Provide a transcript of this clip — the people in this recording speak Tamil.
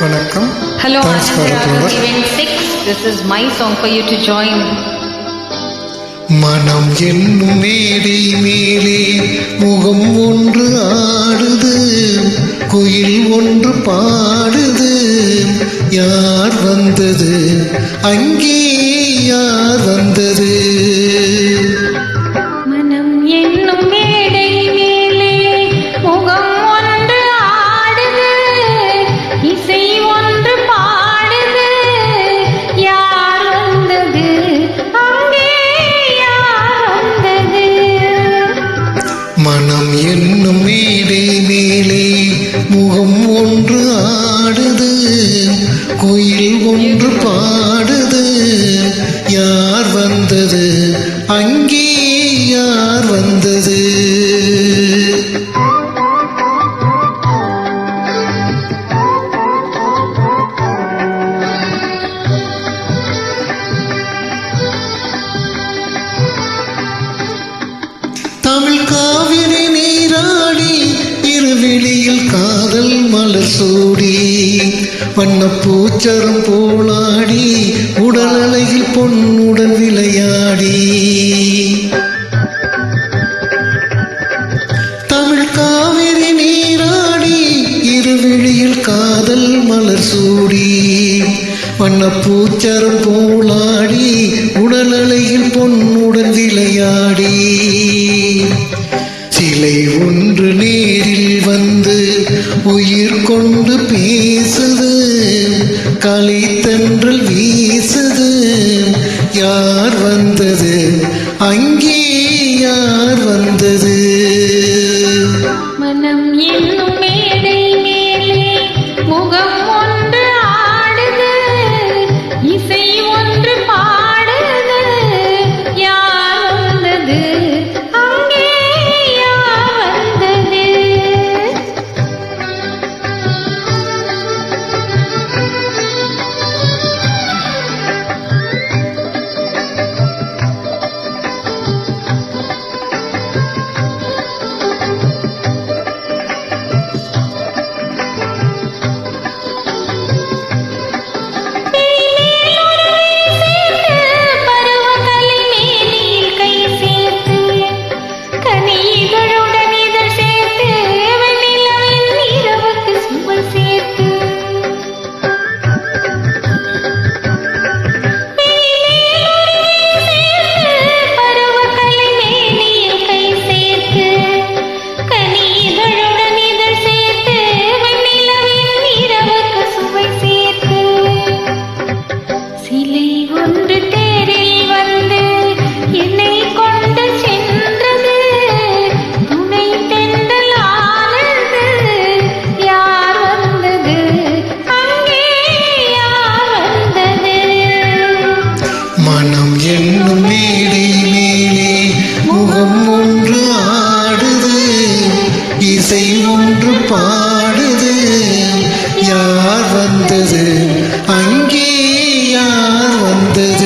வணக்கம். Hello, Thanks for Anandra. the Event 6. This is my song for you to join. மனம் என்னும் மேடை மேலே முகம் ஒன்று ஆடுது, குயில் ஒன்று பாடுது. யார் வந்தது அங்கே, யார் வந்தது? மனம் என்னும் மேடை மேலே முகம் ஒன்று ஆடுது, இசை ஒன்று பாடுது. யார் வந்தது அங்கே, யார் வந்தது? மனம் என்னும் மேடை மேலே முகம் ஒன்று ஆடுது, குயில் ஒன்று பாடுது. யார் வந்தது அங்கே, யார் வந்தது? தமிழ் காவிரி நீராடி, இருவிழியில் காதல் மலர் சூடி, வண்ணப்பூச்சரம் போலாடி, உடல் அலையில் பொன்னுடன் விளையாடி. தமிழ் காவிரி நீராடி, இருவிழியில் காதல் மலர் சூடி, வண்ணப்பூச்சரம் போலாடி, உடல் அலையில் பொன்னுடன் விளையாடி. சிலை ஒன்று நேரில் வந்து உயிர் கொண்டு பேசுது, களித்தென்றல் வீசுது. யார் வந்தது அங்கே, யார் வந்தது? மனம் என்னும் மேடை மேலே முகம் ஒன்று ஆடுது, இசை ஒன்று பாடுது. யார் வந்தது அங்கே, யார் வந்தது? மனம் என்னும் மேடை மேலே முகம் ஒன்று ஆடுது, இசை ஒன்று பாடுது. யார் வந்தது அங்கே, யார் வந்தது?